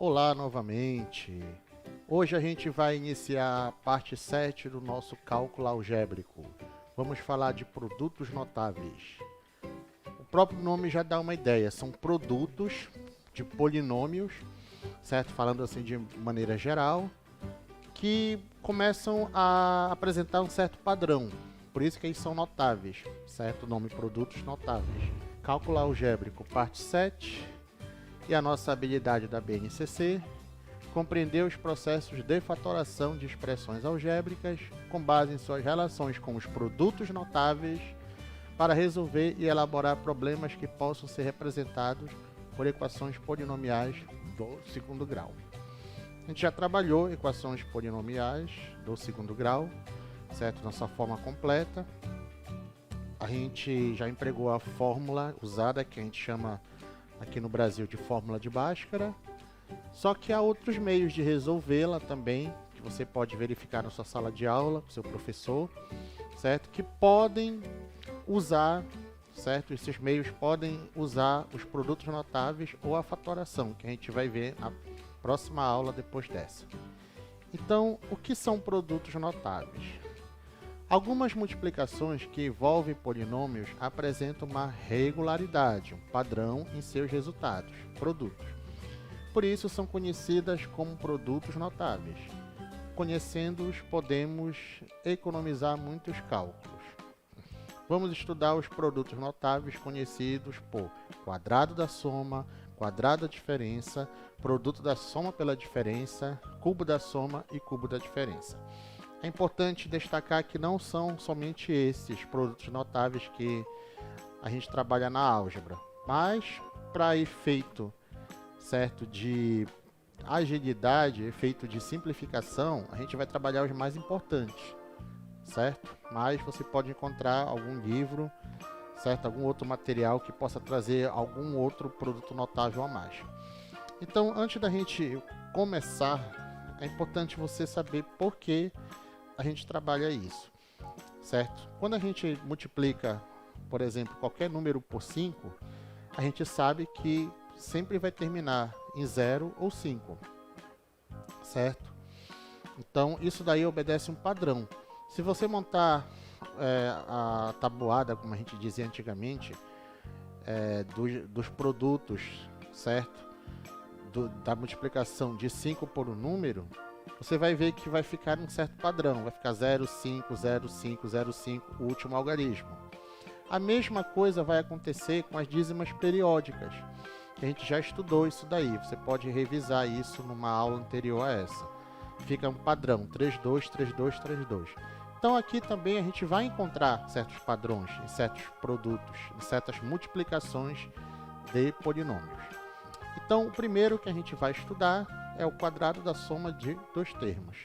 Olá novamente. Hoje a gente vai iniciar a parte 7 do nosso cálculo algébrico. Vamos falar de produtos notáveis. O próprio nome já dá uma ideia, são produtos de polinômios, certo? Falando assim de maneira geral, que começam a apresentar um certo padrão. Por isso que eles são notáveis, certo? O nome produtos notáveis. Cálculo algébrico, parte 7. E a nossa habilidade da BNCC, compreender os processos de fatoração de expressões algébricas com base em suas relações com os produtos notáveis para resolver e elaborar problemas que possam ser representados por equações polinomiais do segundo grau. A gente já trabalhou equações polinomiais do segundo grau, certo? Na sua forma completa. A gente já empregou a fórmula usada, que a gente chama aqui no Brasil de fórmula de Bhaskara, só que há outros meios de resolvê-la também, que você pode verificar na sua sala de aula, com seu professor, certo? Que podem usar, certo? Esses meios podem usar os produtos notáveis ou a fatoração, que a gente vai ver na próxima aula depois dessa. Então, o que são produtos notáveis? Algumas multiplicações que envolvem polinômios apresentam uma regularidade, um padrão em seus resultados, produtos. Por isso são conhecidas como produtos notáveis. Conhecendo-os, podemos economizar muitos cálculos. Vamos estudar os produtos notáveis conhecidos por quadrado da soma, quadrado da diferença, produto da soma pela diferença, cubo da soma e cubo da diferença. É importante destacar que não são somente esses produtos notáveis que a gente trabalha na álgebra, mas para efeito, certo, de agilidade, efeito de simplificação, a gente vai trabalhar os mais importantes, certo? Mas você pode encontrar algum livro, certo, algum outro material que possa trazer algum outro produto notável a mais. Então, antes da gente começar, é importante você saber por que a gente trabalha isso, certo? Quando a gente multiplica, por exemplo, qualquer número por 5, a gente sabe que sempre vai terminar em 0 ou 5, certo? Então, isso daí obedece um padrão. Se você montar a tabuada, como a gente dizia antigamente, dos produtos, certo? Da multiplicação de 5 por um número, você vai ver que vai ficar um certo padrão, vai ficar 0, 5, 0, 5, 0, 5, o último algarismo. A mesma coisa vai acontecer com as dízimas periódicas, que a gente já estudou isso daí, você pode revisar isso numa aula anterior a essa. Fica um padrão, 3, 2, 3, 2, 3, 2. Então aqui também a gente vai encontrar certos padrões, em certos produtos, em certas multiplicações de polinômios. Então o primeiro que a gente vai estudar é o quadrado da soma de dois termos.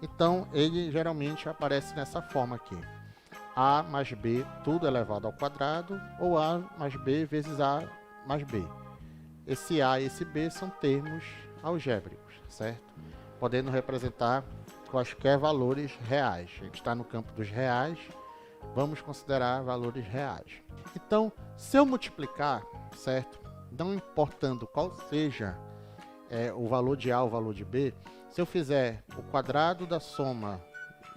Então, ele geralmente aparece nessa forma aqui. A mais B, tudo elevado ao quadrado, ou A mais B vezes A mais B. Esse A e esse B são termos algébricos, certo? Podendo representar quaisquer valores reais. A gente está no campo dos reais, vamos considerar valores reais. Então, se eu multiplicar, certo? Não importando qual seja o valor de A ou o valor de B, se eu fizer o quadrado da soma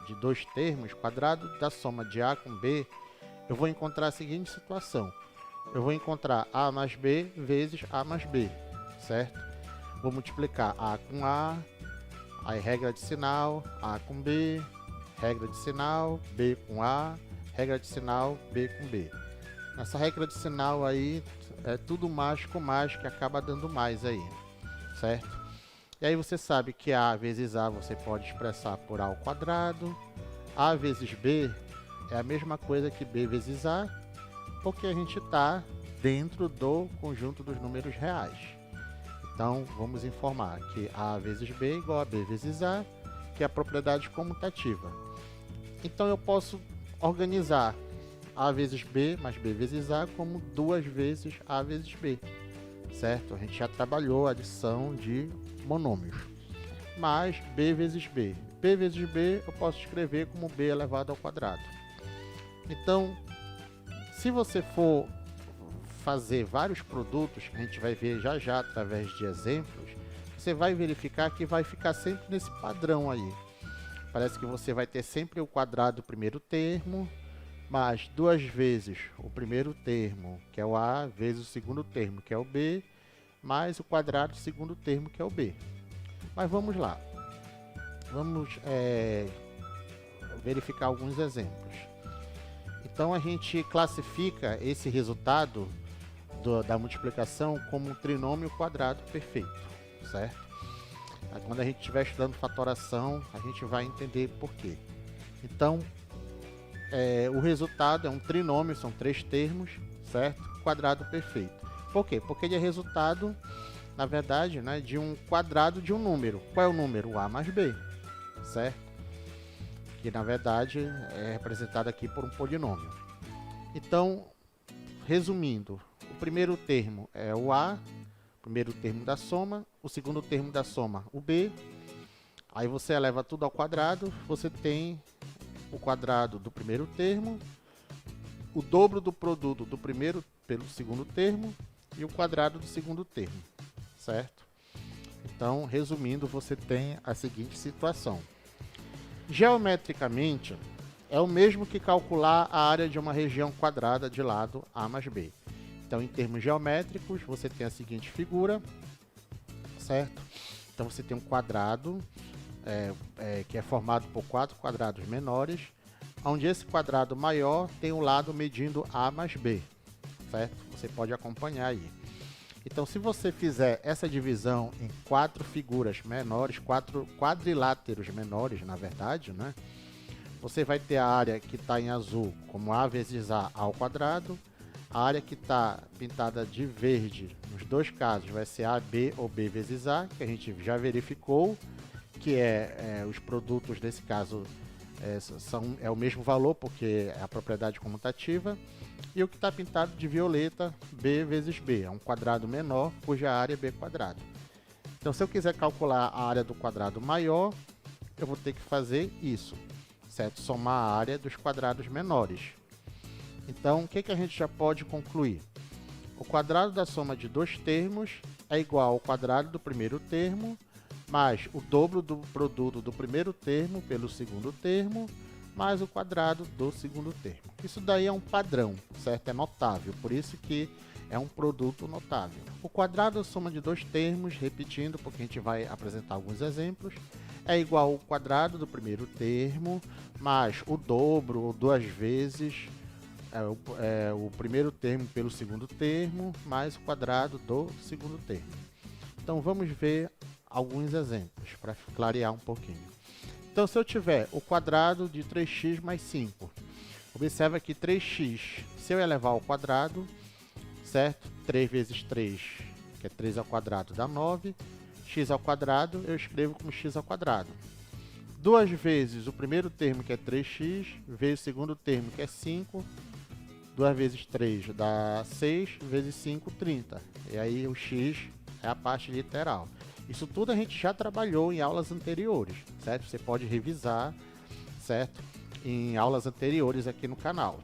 de dois termos, quadrado da soma de A com B, eu vou encontrar a seguinte situação. Eu vou encontrar A mais B vezes A mais B, certo? Vou multiplicar A com A, aí regra de sinal, A com B, regra de sinal, B com A, regra de sinal, B com B. Nessa regra de sinal aí, é tudo mais com mais que acaba dando mais aí, certo? E aí você sabe que A vezes A você pode expressar por A ao quadrado. A vezes B é a mesma coisa que B vezes A, porque a gente está dentro do conjunto dos números reais. Então, vamos informar que A vezes B é igual a B vezes A, que é a propriedade comutativa. Então, eu posso organizar A vezes B mais B vezes A como 2 vezes A vezes B, certo? A gente já trabalhou a adição de monômios. Mais B vezes B. B vezes B eu posso escrever como B elevado ao quadrado. Então, se você for fazer vários produtos, que a gente vai ver já já através de exemplos, você vai verificar que vai ficar sempre nesse padrão aí. Parece que você vai ter sempre o quadrado do primeiro termo, mais 2 vezes o primeiro termo, que é o A, vezes o segundo termo, que é o B, mais o quadrado do segundo termo, que é o B. Mas vamos lá. Vamos verificar alguns exemplos. Então, a gente classifica esse resultado da multiplicação como um trinômio quadrado perfeito, certo? Quando a gente estiver estudando fatoração, a gente vai entender por quê. Então, o resultado é um trinômio, são 3 termos, certo? Quadrado perfeito. Por quê? Porque ele é resultado, na verdade, né, de um quadrado de um número. Qual é o número? O A mais B, certo? Que, na verdade, é representado aqui por um polinômio. Então, resumindo, o primeiro termo é o A, o primeiro termo da soma, o segundo termo da soma, o B. Aí você eleva tudo ao quadrado, você tem o quadrado do primeiro termo, o dobro do produto do primeiro pelo segundo termo e o quadrado do segundo termo, certo? Então, resumindo, você tem a seguinte situação. Geometricamente, é o mesmo que calcular a área de uma região quadrada de lado A mais B. Então, em termos geométricos, você tem a seguinte figura, certo? Então, você tem um quadrado que é formado por 4 quadrados menores, onde esse quadrado maior tem o lado medindo A mais B, certo? Você pode acompanhar aí. Então, se você fizer essa divisão em 4 figuras menores, 4 quadriláteros menores, na verdade, né? Você vai ter a área que está em azul como A vezes A ao quadrado, a área que está pintada de verde, nos dois casos, vai ser AB ou B vezes A, que a gente já verificou, que os produtos, nesse caso, é o mesmo valor, porque é a propriedade comutativa. E o que está pintado de violeta, B vezes B, é um quadrado menor, cuja área é B quadrado. Então, se eu quiser calcular a área do quadrado maior, eu vou ter que fazer isso, certo? Somar a área dos quadrados menores. Então, o que a gente já pode concluir? O quadrado da soma de 2 termos é igual ao quadrado do primeiro termo, mais o dobro do produto do primeiro termo pelo segundo termo, mais o quadrado do segundo termo. Isso daí é um padrão, certo? É notável, por isso que é um produto notável. O quadrado da soma de 2 termos, repetindo, porque a gente vai apresentar alguns exemplos, é igual ao quadrado do primeiro termo, mais o dobro ou 2 vezes o primeiro termo pelo segundo termo, mais o quadrado do segundo termo. Então, vamos ver alguns exemplos, para clarear um pouquinho. Então, se eu tiver o quadrado de 3x mais 5, observa que 3x, se eu elevar ao quadrado, certo? 3 vezes 3, que é 3 ao quadrado, dá 9. X ao quadrado, eu escrevo como x ao quadrado. 2 vezes o primeiro termo, que é 3x, vezes o segundo termo, que é 5. 2 vezes 3 dá 6, vezes 5, 30. E aí o x é a parte literal. Isso tudo a gente já trabalhou em aulas anteriores, certo? Você pode revisar, certo? Em aulas anteriores aqui no canal.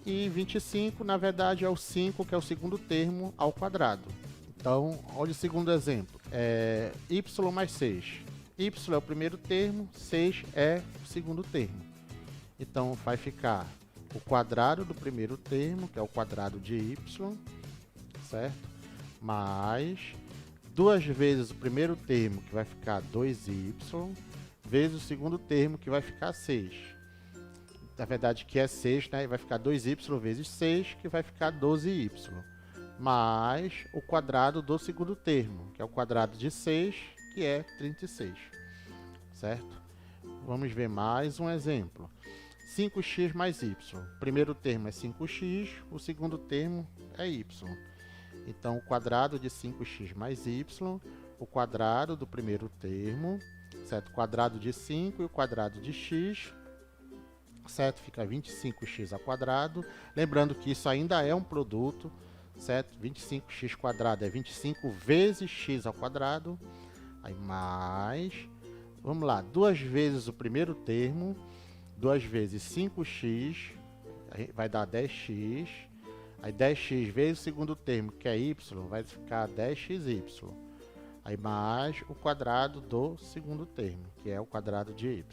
E 25, na verdade, é o 5, que é o segundo termo, ao quadrado. Então, olha o segundo exemplo. Y mais 6. Y é o primeiro termo, 6 é o segundo termo. Então, vai ficar o quadrado do primeiro termo, que é o quadrado de y, certo? Mais 2 vezes o primeiro termo, que vai ficar 2y, vezes o segundo termo, que vai ficar 6. Na verdade, que é 6, né? E vai ficar 2y vezes 6, que vai ficar 12y. Mais o quadrado do segundo termo, que é o quadrado de 6, que é 36. Certo? Vamos ver mais um exemplo. 5x mais y. O primeiro termo é 5x, o segundo termo é y. Então, o quadrado de 5x mais y, o quadrado do primeiro termo, certo? O quadrado de 5 e o quadrado de x, certo? Fica 25x ao quadrado. Lembrando que isso ainda é um produto, certo? 25x quadrado é 25 vezes x ao quadrado. Aí mais, vamos lá, 2 vezes o primeiro termo, 2 vezes 5x, vai dar 10x. Aí 10x vezes o segundo termo, que é y, vai ficar 10xy. Aí mais o quadrado do segundo termo, que é o quadrado de y,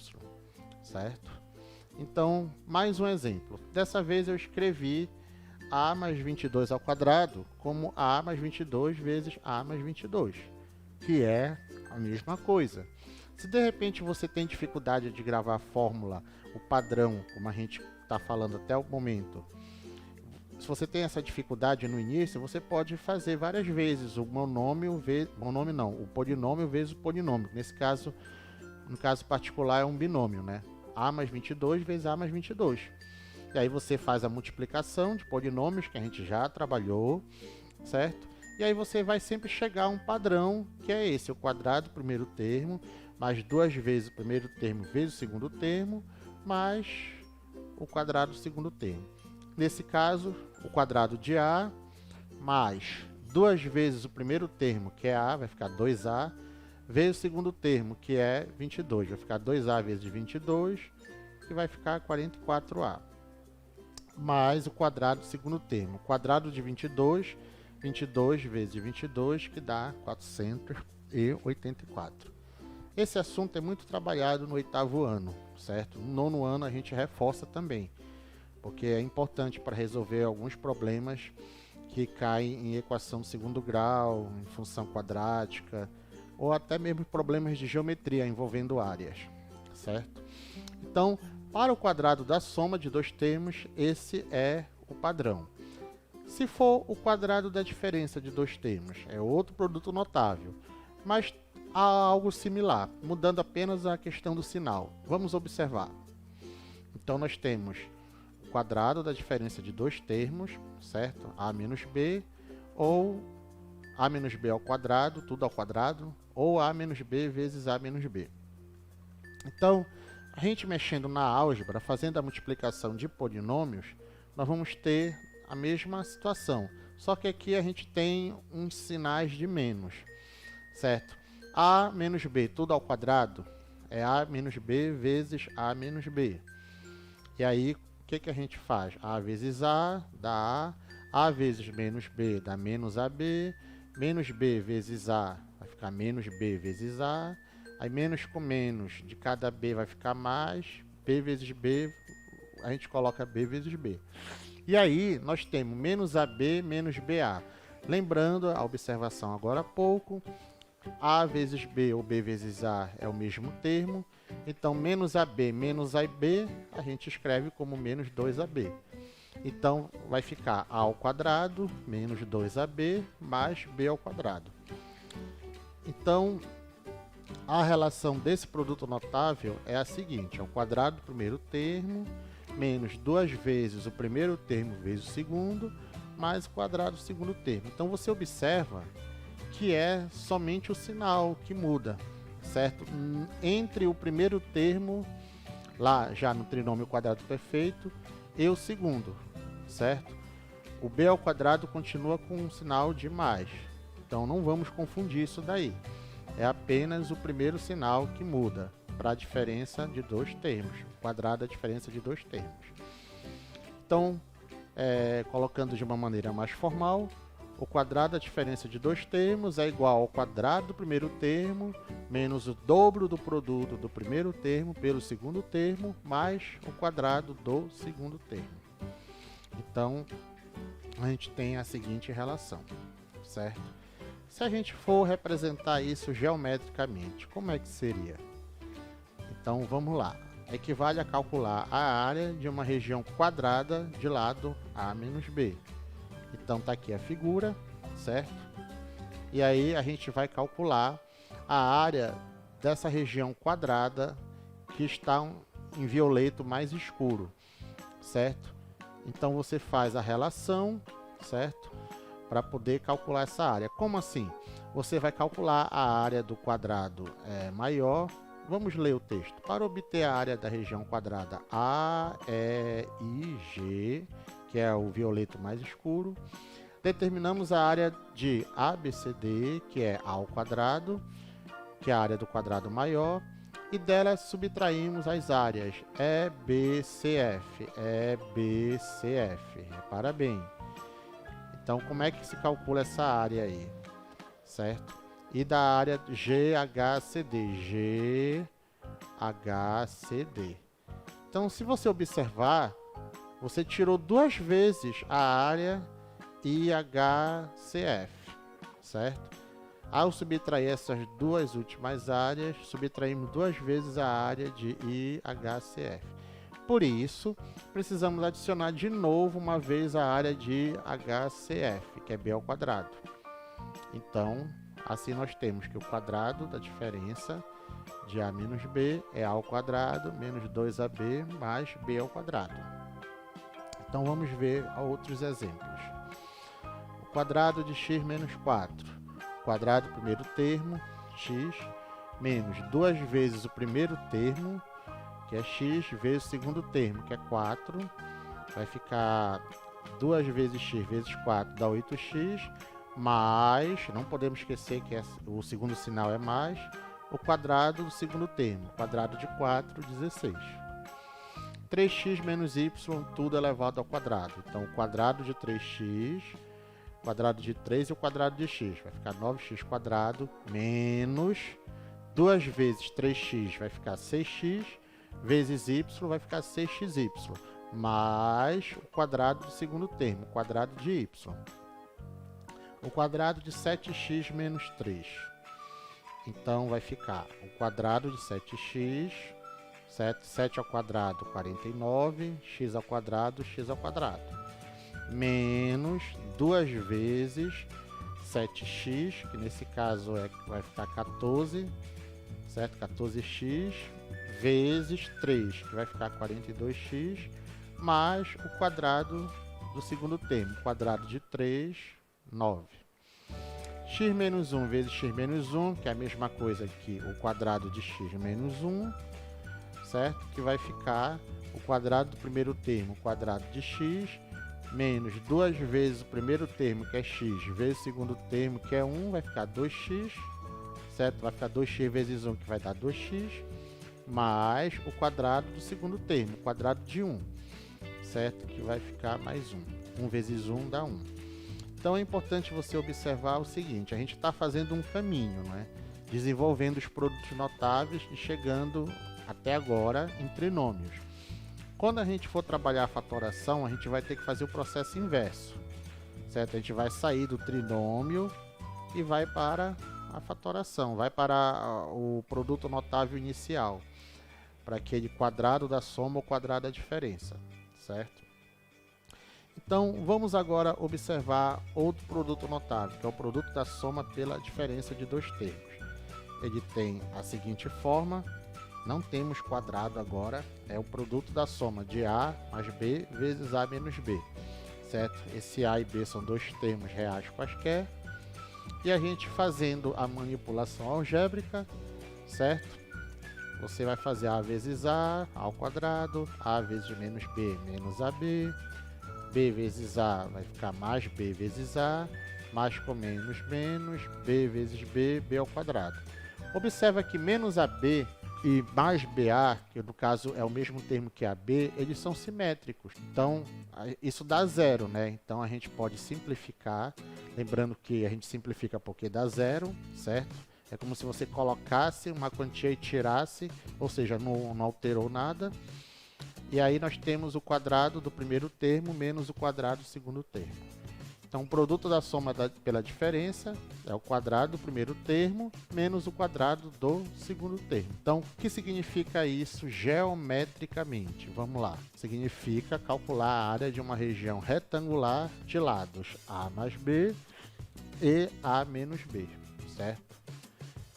certo? Então, mais um exemplo. Dessa vez eu escrevi a mais 22 ao quadrado como a mais 22 vezes a mais 22, que é a mesma coisa. Se de repente você tem dificuldade de gravar a fórmula, o padrão, como a gente está falando até o momento, se você tem essa dificuldade no início, você pode fazer várias vezes o monômio vezes, o polinômio vezes o polinômio. Nesse caso, no caso particular, é um binômio, né? A mais 22 vezes A mais 22. E aí você faz a multiplicação de polinômios, que a gente já trabalhou, certo? E aí você vai sempre chegar a um padrão, que é esse, o quadrado do primeiro termo, mais duas vezes o primeiro termo vezes o segundo termo, mais o quadrado do segundo termo. Nesse caso, o quadrado de A, mais duas vezes o primeiro termo, que é A, vai ficar 2A, vezes o segundo termo, que é 22, vai ficar 2A vezes 22, que vai ficar 44A. Mais o quadrado do segundo termo. O quadrado de 22, 22 vezes 22, que dá 484. Esse assunto é muito trabalhado no 8º ano, certo? No 9º ano a gente reforça também, porque é importante para resolver alguns problemas que caem em equação de segundo grau, em função quadrática, ou até mesmo problemas de geometria envolvendo áreas, certo? Então, para o quadrado da soma de dois termos, esse é o padrão. Se for o quadrado da diferença de dois termos, é outro produto notável, mas há algo similar, mudando apenas a questão do sinal. Vamos observar. Então, nós temos o quadrado da diferença de dois termos, certo? A menos B, ou A menos B ao quadrado, tudo ao quadrado, ou A menos B vezes A menos B. Então, a gente mexendo na álgebra, fazendo a multiplicação de polinômios, nós vamos ter a mesma situação, só que aqui a gente tem uns sinais de menos, certo? A menos B, tudo ao quadrado, é A menos B vezes A menos B. E aí, o que a gente faz? A vezes A dá A vezes menos B dá menos AB, menos B vezes A vai ficar menos B vezes A, aí menos com menos, de cada B vai ficar mais, B vezes B, a gente coloca B vezes B. E aí, nós temos menos AB menos BA. Lembrando a observação agora há pouco, A vezes B ou B vezes A é o mesmo termo, então menos AB menos AB a gente escreve como menos 2AB. Então vai ficar A ao quadrado menos 2AB mais B ao quadrado. Então a relação desse produto notável é a seguinte, é o quadrado do primeiro termo menos duas vezes o primeiro termo vezes o segundo, mais o quadrado do segundo termo. Então você observa que é somente o sinal que muda, certo? Entre o primeiro termo, lá já no trinômio quadrado perfeito, e o segundo, certo? O b ao quadrado continua com um sinal de mais, então não vamos confundir isso daí. É apenas o primeiro sinal que muda para a diferença de dois termos, o quadrado é a diferença de dois termos. Então, colocando de uma maneira mais formal, o quadrado da diferença de dois termos é igual ao quadrado do primeiro termo menos o dobro do produto do primeiro termo pelo segundo termo mais o quadrado do segundo termo. Então, a gente tem a seguinte relação, certo? Se a gente for representar isso geometricamente, como é que seria? Então, vamos lá. Equivale a calcular a área de uma região quadrada de lado A menos B. Então, está aqui a figura, certo? E aí, a gente vai calcular a área dessa região quadrada que está em violeto mais escuro, certo? Então, você faz a relação, certo? Para poder calcular essa área. Como assim? Você vai calcular a área do quadrado maior. Vamos ler o texto. Para obter a área da região quadrada AEIG, que é o violeto mais escuro, determinamos a área de ABCD, que é A ao quadrado, que é a área do quadrado maior, e dela subtraímos as áreas EBCF. Repara bem. Então, como é que se calcula essa área aí? Certo? e da área GHCD. GHCD. Então, se você observar, você tirou duas vezes a área IHCF, certo? Ao subtrair essas duas últimas áreas, subtraímos duas vezes a área de IHCF. Por isso, precisamos adicionar de novo uma vez a área de HCF, que é B ao quadrado. Então, assim nós temos que o quadrado da diferença de A menos B é A ao quadrado menos 2AB mais B ao quadrado. Então, vamos ver outros exemplos. O quadrado de x menos 4. O quadrado do primeiro termo, x, menos duas vezes o primeiro termo, que é x, vezes o segundo termo, que é 4. Vai ficar 2 vezes x vezes 4 dá 8x, mais, não podemos esquecer que o segundo sinal é mais, o quadrado do segundo termo, quadrado de 4, 16. 3x menos y, tudo elevado ao quadrado. Então, o quadrado de 3x, o quadrado de 3 e o quadrado de x. Vai ficar 9x quadrado menos 2 vezes 3x vai ficar 6x, vezes y vai ficar 6xy, mais o quadrado do segundo termo, o quadrado de y. O quadrado de 7x menos 3. Então, vai ficar o quadrado de 7x, 7 ao quadrado, 49, x ao quadrado, menos 2 vezes 7x, que nesse caso vai ficar 14, certo? 14x, vezes 3, que vai ficar 42x, mais o quadrado do segundo termo, quadrado de 3, 9. X menos 1 vezes x menos 1, que é a mesma coisa que o quadrado de x menos 1, certo? Que vai ficar o quadrado do primeiro termo, quadrado de x, menos 2 vezes o primeiro termo, que é x, vezes o segundo termo, que é 1, vai ficar 2x, certo? Vai ficar 2x vezes 1, que vai dar 2x, mais o quadrado do segundo termo, quadrado de 1, certo? Que vai ficar mais 1. 1 vezes 1 dá 1. Então é importante você observar o seguinte, a gente está fazendo um caminho, né? Desenvolvendo os produtos notáveis e chegando até agora em trinômios. Quando a gente for trabalhar a fatoração, a gente vai ter que fazer o processo inverso, certo? A gente vai sair do trinômio e vai para a fatoração, vai para o produto notável inicial, para aquele quadrado da soma ou quadrado da diferença, certo? Então, vamos agora observar outro produto notável, que é o produto da soma pela diferença de dois termos. Ele tem a seguinte forma, não temos quadrado agora, é o produto da soma de A mais B vezes A menos B, certo? Esse A e B são dois termos reais quaisquer, e a gente fazendo a manipulação algébrica, certo? Você vai fazer A vezes A ao quadrado, A vezes menos B menos AB, B vezes A vai ficar mais B vezes A, mais com menos, menos, B vezes B, B ao quadrado. Observa que menos AB e mais BA, que no caso é o mesmo termo que AB, eles são simétricos. Então, isso dá zero, né? Então, a gente pode simplificar, lembrando que a gente simplifica porque dá zero, certo? É como se você colocasse uma quantia e tirasse, ou seja, não alterou nada. E aí nós temos o quadrado do primeiro termo menos o quadrado do segundo termo. Então, o produto da soma pela diferença é o quadrado do primeiro termo menos o quadrado do segundo termo. Então, o que significa isso geometricamente? Vamos lá. Significa calcular a área de uma região retangular de lados A mais B e A menos B, certo?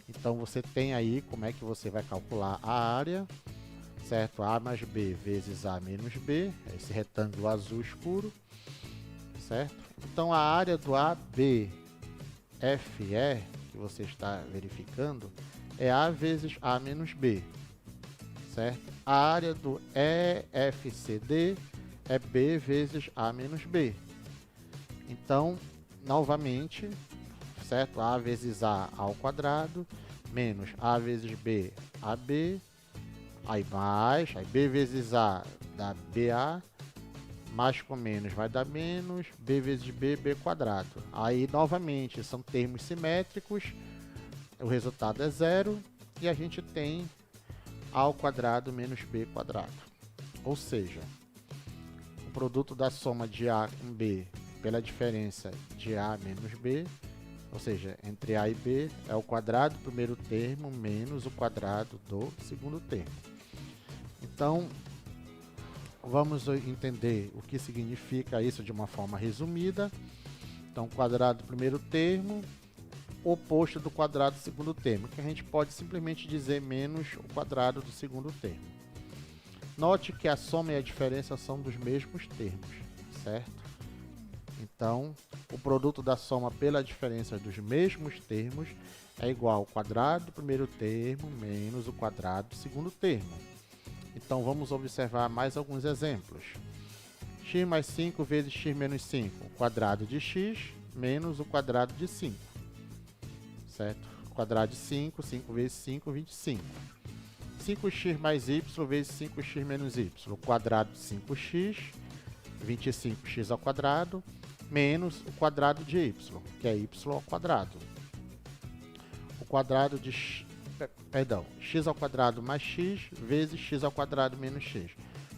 Então, você tem aí como é que você vai calcular a área, certo? A mais B vezes A menos B, esse retângulo azul escuro, certo? Então, a área do ABFE, que você está verificando, é A vezes A menos B, certo? A área do EFCD é B vezes A menos B. Então, novamente, certo? A vezes A ao quadrado, menos A vezes B, AB, aí mais, aí B vezes A dá BA, mais com menos vai dar menos, B vezes B, B quadrado. Aí, novamente, são termos simétricos, o resultado é zero e a gente tem a ao quadrado menos b quadrado. Ou seja, o produto da soma de a com b pela diferença de a menos b, ou seja, entre a e b, é o quadrado do primeiro termo menos o quadrado do segundo termo. Então, vamos entender o que significa isso de uma forma resumida. Então, quadrado do primeiro termo, oposto do quadrado do segundo termo, que a gente pode simplesmente dizer menos o quadrado do segundo termo. Note que a soma e a diferença são dos mesmos termos, certo? Então, o produto da soma pela diferença dos mesmos termos é igual ao quadrado do primeiro termo menos o quadrado do segundo termo. Então, vamos observar mais alguns exemplos. X mais 5 vezes x menos 5, o quadrado de x menos o quadrado de 5. Certo? O quadrado de 5, 5 vezes 5, 25. 5x mais y vezes 5x menos y, o quadrado de 5x, 25x ao quadrado, menos o quadrado de y, que é y ao quadrado. O quadrado de x ao quadrado mais x vezes x ao quadrado menos x.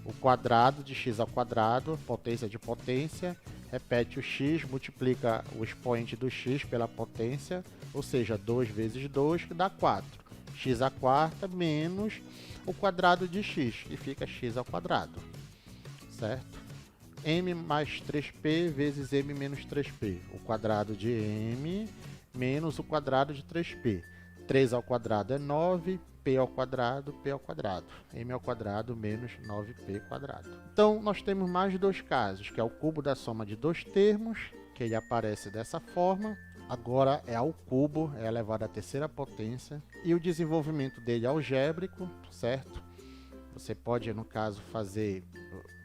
O quadrado de x ao quadrado, potência de potência, repete o x, multiplica o expoente do x pela potência, ou seja, 2 vezes 2, que dá 4. X à quarta menos o quadrado de x, que fica x ao quadrado. Certo? M mais 3p vezes m menos 3p. O quadrado de m menos o quadrado de 3p. 3 ao quadrado é 9, p ao quadrado, p ao quadrado. M ao quadrado menos 9p quadrado. Então, nós temos mais dois casos, que é o cubo da soma de dois termos, que ele aparece dessa forma. Agora é ao cubo, é elevado à terceira potência. E o desenvolvimento dele é algébrico, certo? Você pode, no caso,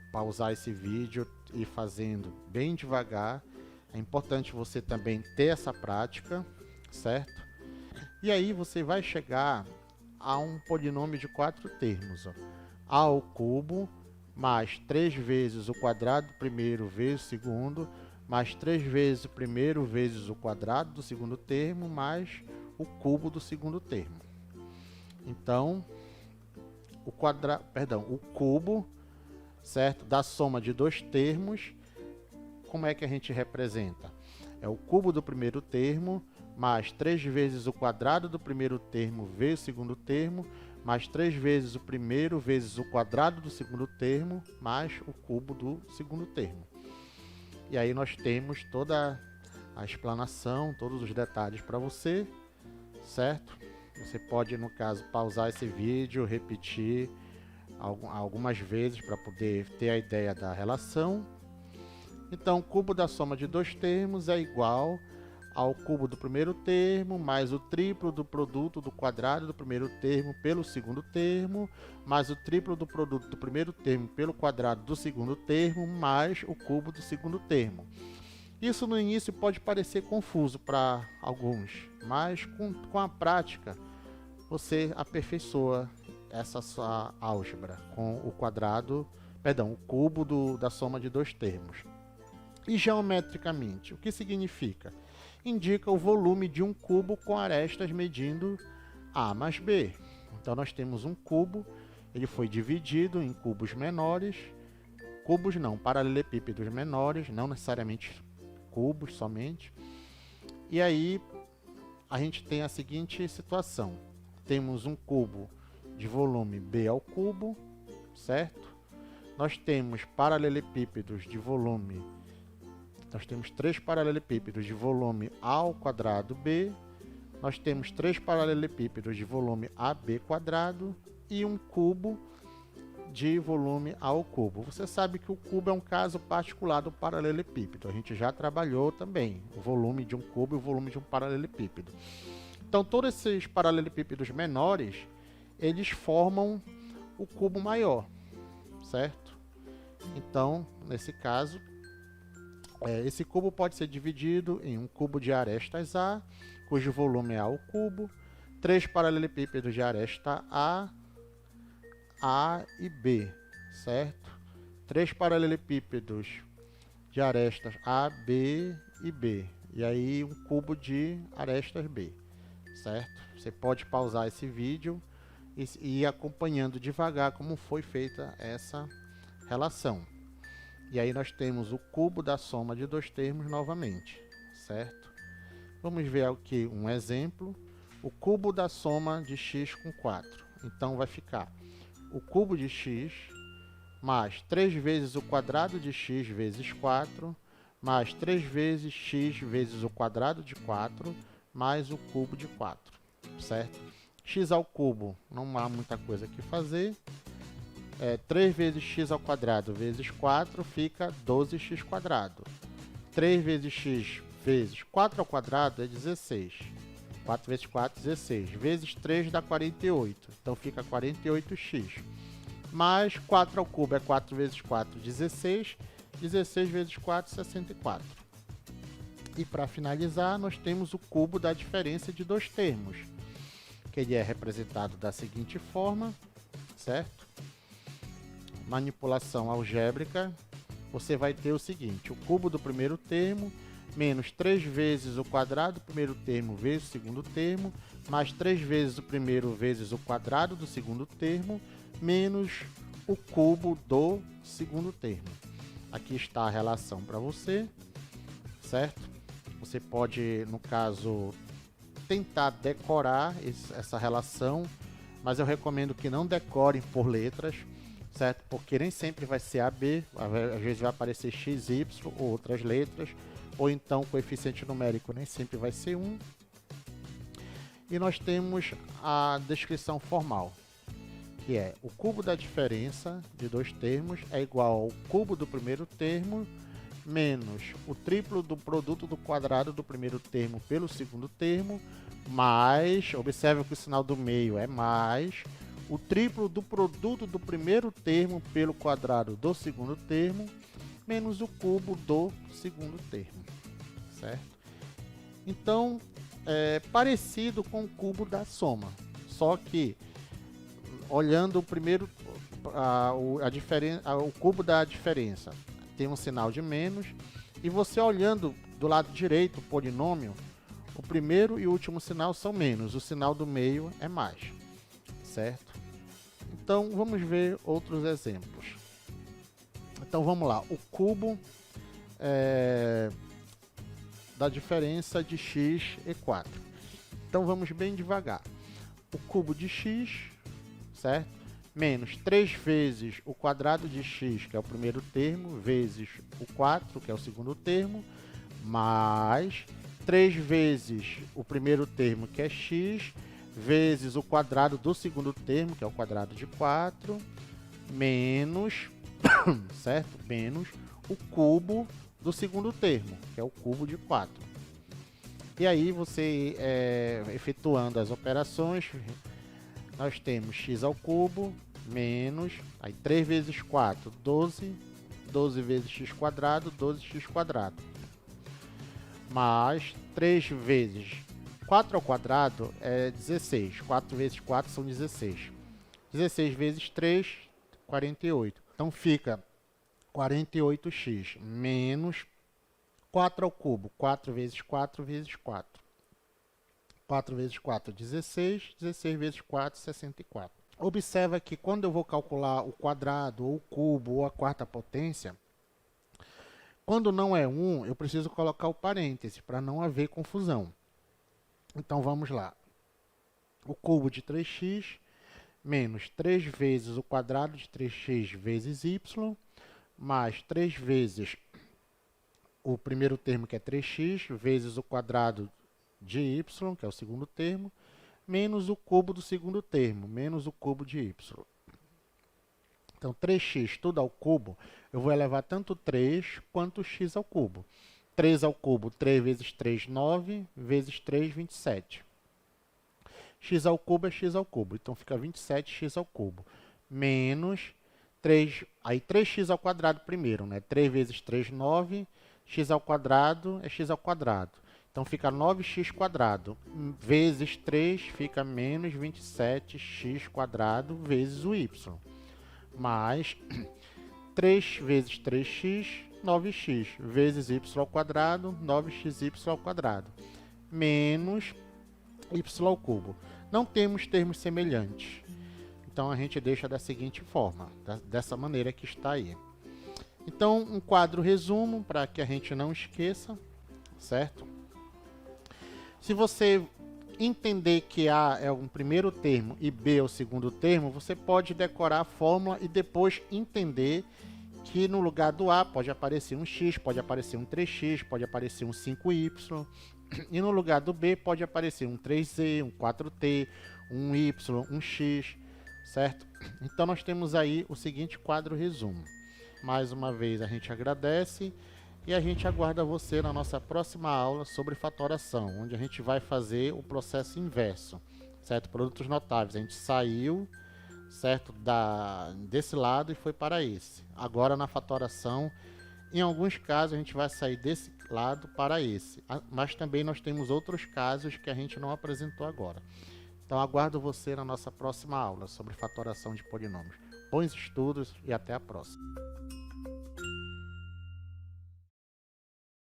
pausar esse vídeo e ir fazendo bem devagar. É importante você também ter essa prática, certo? E aí você vai chegar a um polinômio de 4 termos. Ó. A ao cubo mais 3 vezes o quadrado do primeiro vezes o segundo, mais 3 vezes o primeiro vezes o quadrado do segundo termo, mais o cubo do segundo termo. Então, o cubo, certo, da soma de dois termos, como é que a gente representa? É o cubo do primeiro termo, mais 3 vezes o quadrado do primeiro termo vezes o segundo termo, mais 3 vezes o primeiro vezes o quadrado do segundo termo, mais o cubo do segundo termo. E aí nós temos toda a explanação, todos os detalhes para você, certo? Você pode, no caso, pausar esse vídeo, repetir algumas vezes para poder ter a ideia da relação. Então, o cubo da soma de dois termos é igual ao cubo do primeiro termo, mais o triplo do produto do quadrado do primeiro termo pelo segundo termo, mais o triplo do produto do primeiro termo pelo quadrado do segundo termo, mais o cubo do segundo termo. Isso no início pode parecer confuso para alguns, mas com a prática você aperfeiçoa essa sua álgebra com o cubo da soma de dois termos. E geometricamente, o que significa? Indica o volume de um cubo com arestas medindo A mais B. Então, nós temos um cubo, ele foi dividido em cubos menores, paralelepípedos menores, não necessariamente cubos somente. E aí, a gente tem a seguinte situação. Temos um cubo de volume B ao cubo, certo? Nós temos paralelepípedos de volume Nós temos 3 paralelepípedos de volume A ao quadrado B, nós temos 3 paralelepípedos de volume AB quadrado e um cubo de volume A ao cubo. Você sabe que o cubo é um caso particular do paralelepípedo. A gente já trabalhou também o volume de um cubo e o volume de um paralelepípedo. Então, todos esses paralelepípedos menores, eles formam o cubo maior, certo? Então, nesse caso, esse cubo pode ser dividido em um cubo de arestas A, cujo volume é A ao cubo, 3 paralelepípedos de aresta A e B, certo? 3 paralelepípedos de arestas A, B e B, e aí um cubo de arestas B, certo? Você pode pausar esse vídeo e ir acompanhando devagar como foi feita essa relação. E aí nós temos o cubo da soma de dois termos novamente, certo? Vamos ver aqui um exemplo. O cubo da soma de x com 4. Então vai ficar o cubo de x mais 3 vezes o quadrado de x vezes 4, mais 3 vezes x vezes o quadrado de 4, mais o cubo de 4, certo? X ao cubo, não há muita coisa que fazer. 3 vezes x ao quadrado vezes 4 fica 12x quadrado. 3 vezes x vezes 4 ao quadrado é 16. 4 vezes 4, 16. Vezes 3 dá 48. Então fica 48x. Mais 4 ao cubo é 4 vezes 4, 16. 16 vezes 4, 64. E para finalizar, nós temos o cubo da diferença de dois termos, que ele é representado da seguinte forma, certo? Manipulação algébrica, você vai ter o seguinte: o cubo do primeiro termo menos 3 vezes o quadrado do primeiro termo vezes o segundo termo, mais 3 vezes o primeiro vezes o quadrado do segundo termo, menos o cubo do segundo termo. Aqui está a relação para você, certo? Você pode, no caso, tentar decorar essa relação, mas eu recomendo que não decorem por letras, certo? Porque nem sempre vai ser AB, às vezes vai aparecer XY ou outras letras, ou então o coeficiente numérico nem sempre vai ser 1. E nós temos a descrição formal, que é o cubo da diferença de dois termos é igual ao cubo do primeiro termo menos o triplo do produto do quadrado do primeiro termo pelo segundo termo, mais, observe que o sinal do meio é mais, o triplo do produto do primeiro termo pelo quadrado do segundo termo, menos o cubo do segundo termo, certo? Então, é parecido com o cubo da soma, só que olhando primeiro o cubo da diferença, tem um sinal de menos, e você olhando do lado direito o polinômio, o primeiro e o último sinal são menos, o sinal do meio é mais, certo? Então, vamos ver outros exemplos. Então, vamos lá. O cubo da diferença de x e 4. Então, vamos bem devagar. O cubo de x, certo? Menos 3 vezes o quadrado de x, que é o primeiro termo, vezes o 4, que é o segundo termo, mais 3 vezes o primeiro termo, que é x, vezes o quadrado do segundo termo, que é o quadrado de 4, menos, certo? Menos o cubo do segundo termo, que é o cubo de 4. E aí você, efetuando as operações, nós temos x ao cubo, menos, aí 3 vezes 4, 12, 12 vezes x quadrado, 12x quadrado, mais 3 vezes 4 ao quadrado é 16, 4 vezes 4 são 16, 16 vezes 3, 48, então fica 48x, menos 4 ao cubo, 4 vezes 4 vezes 4, 4 vezes 4, 16, 16 vezes 4, 64. Observa que quando eu vou calcular o quadrado, ou o cubo, ou a quarta potência, quando não é 1, eu preciso colocar o parêntese, para não haver confusão. Então, vamos lá. O cubo de 3x, menos 3 vezes o quadrado de 3x vezes y, mais 3 vezes o primeiro termo, que é 3x, vezes o quadrado de y, que é o segundo termo, menos o cubo do segundo termo, menos o cubo de y. Então, 3x tudo ao cubo, eu vou elevar tanto 3 quanto x ao cubo. 3 ao cubo, 3 vezes 3, 9, vezes 3, 27. X ao cubo é x ao cubo, então fica 27x ao cubo, menos 3, aí 3x ao quadrado primeiro, né? 3 vezes 3, 9, x ao quadrado é x ao quadrado. Então, fica 9x quadrado, vezes 3, fica menos 27x quadrado, vezes o y. Mais 3 vezes 3x, 9x, vezes y ao quadrado, 9xy ao quadrado. Menos y ao cubo. Não temos termos semelhantes. Então a gente deixa da seguinte forma, dessa maneira que está aí. Então um quadro resumo para que a gente não esqueça, certo? Se você entender que A é um primeiro termo e B é o segundo termo, você pode decorar a fórmula e depois entender que no lugar do A pode aparecer um X, pode aparecer um 3X, pode aparecer um 5Y, e no lugar do B pode aparecer um 3Z, um 4T, um Y, um X, certo? Então nós temos aí o seguinte quadro resumo. Mais uma vez a gente agradece e a gente aguarda você na nossa próxima aula sobre fatoração, onde a gente vai fazer o processo inverso, certo? Produtos notáveis, a gente saiu, certo, desse lado e foi para esse. Agora na fatoração, em alguns casos a gente vai sair desse lado para esse, mas também nós temos outros casos que a gente não apresentou agora. Então aguardo você na nossa próxima aula sobre fatoração de polinômios. Bons estudos e até a próxima.